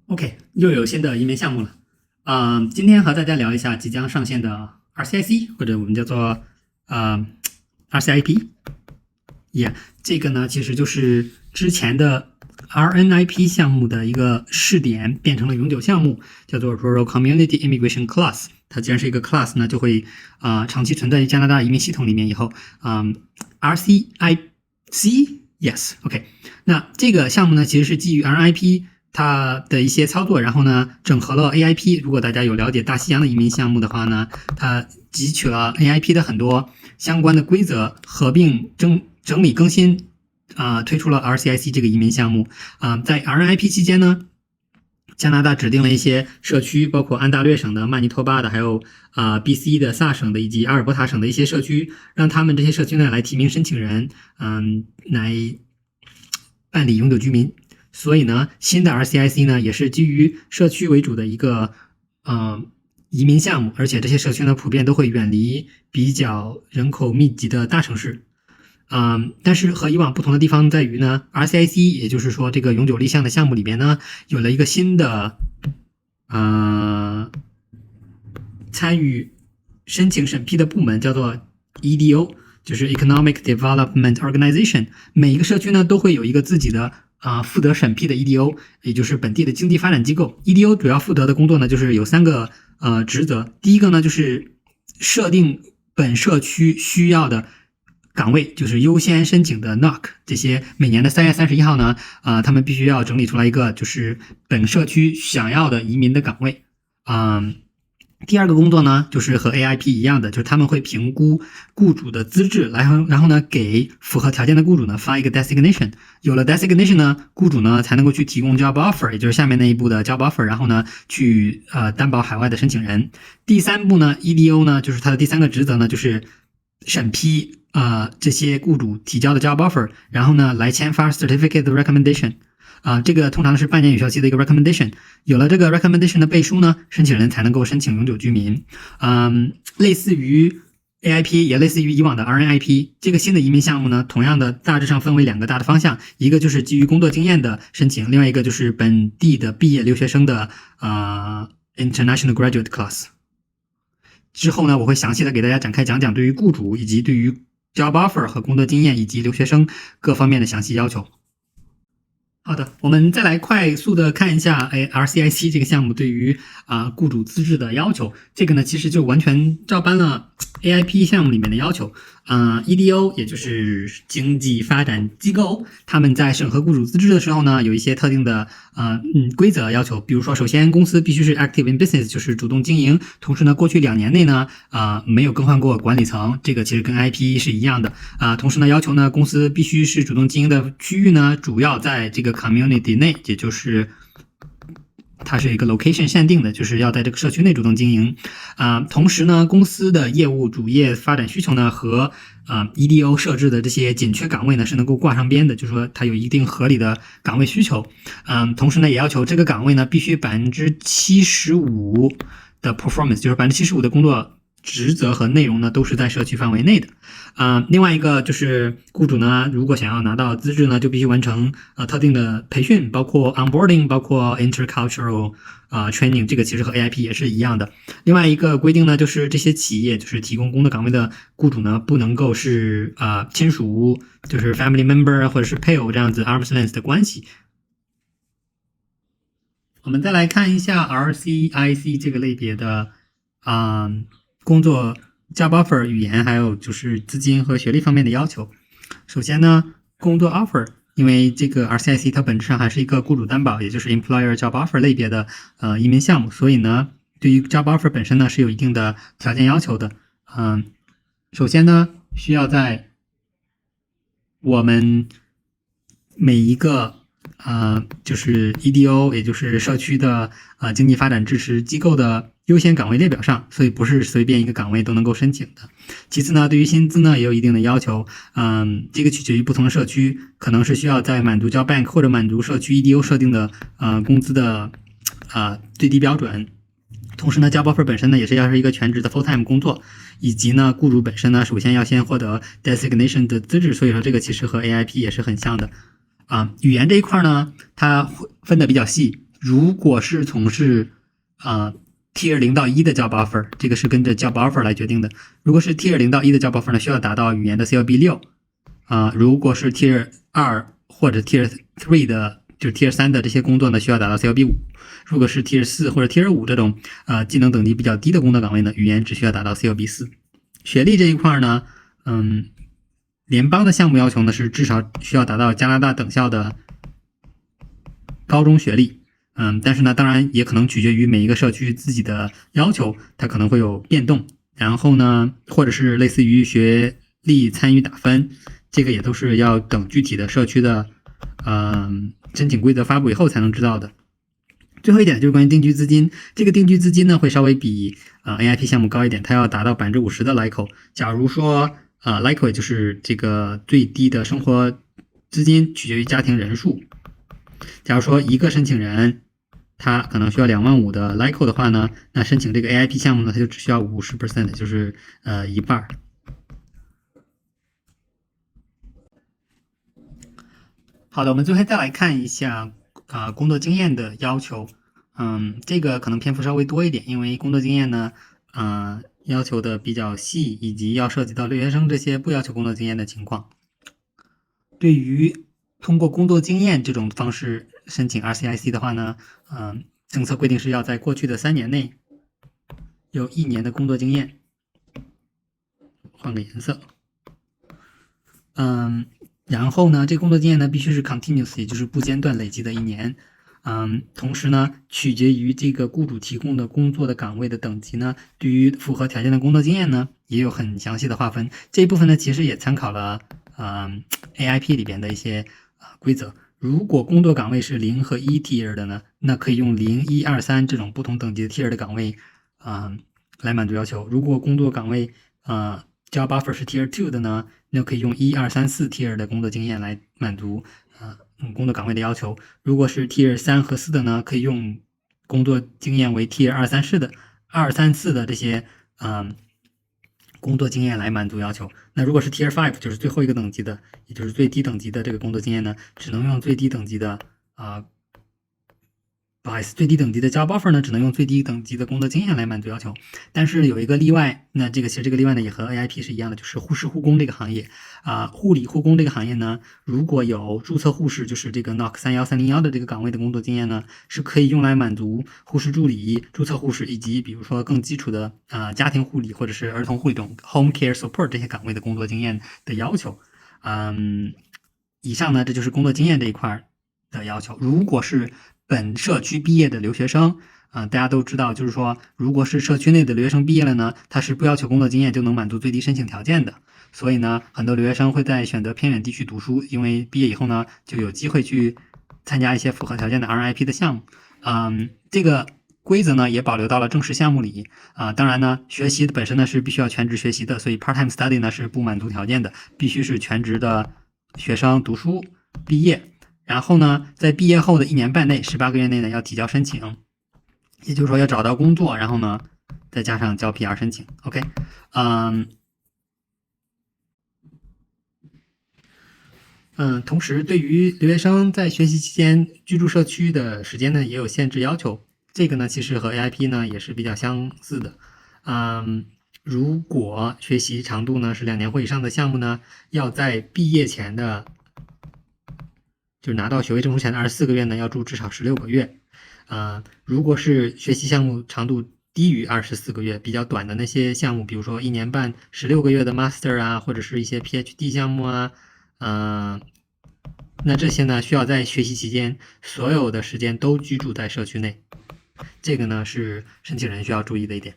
OK，又有新的移民项目了。今天和大家聊一下即将上线的 RCIC， 或者我们叫做RCIP。这个呢其实就是之前的 RNIP 项目的一个试点，变成了永久项目，叫做 Rural Community Immigration Class。它既然是一个 class 呢，就会长期存在于加拿大移民系统里面以后，RCIC yes OK。那这个项目呢，其实是基于 RNIP。它的一些操作，然后呢，整合了 AIP。如果大家有了解大西洋的移民项目的话呢，它汲取了 AIP 的很多相关的规则，合并整理更新，推出了 RCIC 这个移民项目。在 RNIP 期间呢，加拿大指定了一些社区，包括安大略省的、曼尼托巴的，还有BC 的萨省的以及阿尔伯塔省的一些社区，让他们这些社区呢来提名申请人，来办理永久居民。所以呢，新的 RCIC 呢也是基于社区为主的一个移民项目，而且这些社区呢普遍都会远离比较人口密集的大城市。但是和以往不同的地方在于呢 ，RCIC 也就是说这个永久立项的项目里边呢，有了一个新的参与申请审批的部门，叫做 EDO， 就是 Economic Development Organization。每一个社区呢都会有一个自己的负责审批的 EDO， 也就是本地的经济发展机构。EDO 主要负责的工作呢，就是有3个职责。第一个呢，就是设定本社区需要的岗位，就是优先申请的 NOC。这些每年的3月31号呢，他们必须要整理出来一个就是本社区想要的移民的岗位。第二个工作呢，就是和 AIP 一样的，就是他们会评估雇主的资质，然后呢，给符合条件的雇主呢发一个 designation。有了 designation 呢，雇主呢才能够去提供 job offer， 也就是下面那一步的 job offer， 然后呢去担保海外的申請人。第3步呢 ，EDO 呢就是它的第3个职责呢，就是审批这些雇主提交的 job offer， 然后呢来签发 certificate of recommendation。这个通常是半年有效期的一个 recommendation。有了这个 recommendation 的背书呢，申请人才能够申请永久居民。类似于 AIP， 也类似于以往的 RNIP。这个新的移民项目呢，同样的大致上分为2个大的方向，一个就是基于工作经验的申请，另外一个就是本地的毕业留学生的international graduate class。之后呢，我会详细的给大家展开讲讲对于雇主以及对于 job offer 和工作经验以及留学生各方面的详细要求。好的，我们再来快速的看一下RCIC 这个项目对于雇主资质的要求。这个呢其实就完全照搬了 AIP 项目里面的要求。EDO 也就是经济发展机构，他们在审核雇主资质的时候呢，有一些特定的规则要求。比如说，首先公司必须是 active in business， 就是主动经营，同时呢过去2年内呢没有更换过管理层，这个其实跟 IP 是一样的。同时呢要求呢公司必须是主动经营的区域呢主要在这个 community 内，也就是它是一个 location 限定的，就是要在这个社区内主动经营。同时呢，公司的业务主业发展需求呢和EDO 设置的这些紧缺岗位呢是能够挂上边的，就是说它有一定合理的岗位需求。同时呢，也要求这个岗位呢必须75%的 performance， 就是75%的工作职责和内容呢都是在社区范围内的。另外一个就是雇主呢，如果想要拿到资质呢，就必须完成特定的培训，包括 onboarding， 包括 intercultural training， 这个其实和 AIP 也是一样的。另外一个规定呢，就是这些企业就是提供工作岗位的雇主呢，不能够是亲属，就是 family member 或者是配偶这样子 arm's length 的关系。我们再来看一下 RCIC 这个类别的工作 job offer 语言，还有就是资金和学历方面的要求。首先呢，工作 offer， 因为这个 RCIC 它本质上还是一个雇主担保，也就是 employer job offer 类别的移民项目，所以呢，对于 job offer 本身呢是有一定的条件要求的。首先呢，需要在我们每一个就是 EDO， 也就是社区的经济发展支持机构的优先岗位列表上，所以不是随便一个岗位都能够申请的。其次呢，对于薪资呢也有一定的要求。这个取决于不同的社区，可能是需要在满足 Job Bank 或者满足社区 EDO 设定的工资的最低标准。同时呢 ，job offer 本身呢也是要是一个全职的 full time 工作，以及呢雇主本身呢首先要先获得 designation 的资质，所以说这个其实和 AIP 也是很像的。语言这一块呢，它分的比较细，如果是从事Tier 0到1的 job offer， 这个是跟着 job offer 来决定的。如果是 Tier 0到1的 job offer 呢，需要达到语言的 CLB 6如果是 Tier 2或者 Tier 3的，就是 Tier 3的这些工作呢，需要达到 CLB 5。如果是 Tier 4或者 Tier 5这种技能等级比较低的工作岗位呢，语言只需要达到 CLB 4。学历这一块呢，联邦的项目要求呢是至少需要达到加拿大等校的高中学历。但是呢，当然也可能取决于每一个社区自己的要求，它可能会有变动。然后呢，或者是类似于学历参与打分，这个也都是要等具体的社区的申请规则发布以后才能知道的。最后一点就是关于定居资金，这个定居资金呢会稍微比AIP 项目高一点，它要达到 50% 的 LICO。假如说LICO 也就是这个最低的生活资金取决于家庭人数。假如说一个申请人他可能需要25000的 LICO 的话呢，那申请这个 AIP 项目呢，他就只需要 50%， 就是一半。好的，我们最后再来看一下工作经验的要求。这个可能篇幅稍微多一点，因为工作经验呢要求的比较细，以及要涉及到留学生这些不要求工作经验的情况。对于通过工作经验这种方式申请 RCIC 的话呢，政策规定是要在过去的3年内有1年的工作经验。换个颜色。然后呢，这个工作经验呢必须是 continuous， 也就是不间断累积的1年。同时呢，取决于这个雇主提供的工作的岗位的等级呢，对于符合条件的工作经验呢，也有很详细的划分。这一部分呢，其实也参考了AIP 里边的一些规则。如果工作岗位是0和1 tier 的呢，那可以用0、1、2、3这种不同等级的 tier 的岗位来满足要求。如果工作岗位job offer 是 Tier 2的呢，那可以用1、2、3、4 tier 的工作经验来满足工作岗位的要求。如果是 Tier 3和4的呢，可以用工作经验为 Tier 2、3、4的这些工作经验来满足要求。那如果是 Tier 5，就是最后一个等级的，也就是最低等级的这个工作经验呢，只能用最低等级的不好意思，最低等级的 job offer 呢，只能用最低等级的工作经验来满足要求。但是有一个例外，那其实这个例外呢也和 AIP 是一样的，就是护士护工这个行业护理护工这个行业呢，如果有注册护士，就是这个 NOC 31301的这个岗位的工作经验呢，是可以用来满足护士助理、注册护士以及比如说更基础的家庭护理或者是儿童护理这种 home care support 这些岗位的工作经验的要求。以上呢，这就是工作经验这一块的要求。如果是本社区毕业的留学生大家都知道，就是说如果是社区内的留学生毕业了呢，他是不要求工作经验就能满足最低申请条件的。所以呢，很多留学生会在选择偏远地区读书，因为毕业以后呢，就有机会去参加一些符合条件的 RIP 的项目。这个规则呢也保留到了正式项目里当然呢，学习本身呢是必须要全职学习的，所以 part-time study 呢是不满足条件的，必须是全职的学生读书毕业。然后呢，在毕业后的1年半内，18个月内呢要提交申请，也就是说要找到工作，然后呢再加上交 PR 申请。OK，同时对于留学生在学习期间居住社区的时间呢也有限制要求，这个呢其实和 AIP 呢也是比较相似的。如果学习长度呢是2年或以上的项目呢，要在毕业前的就是拿到学位证书前的24个月呢，要住至少16个月。如果是学习项目长度低于24个月，比较短的那些项目，比如说1年半16个月的 Master 或者是一些 PhD 项目那这些呢需要在学习期间所有的时间都居住在社区内。这个呢是申请人需要注意的一点。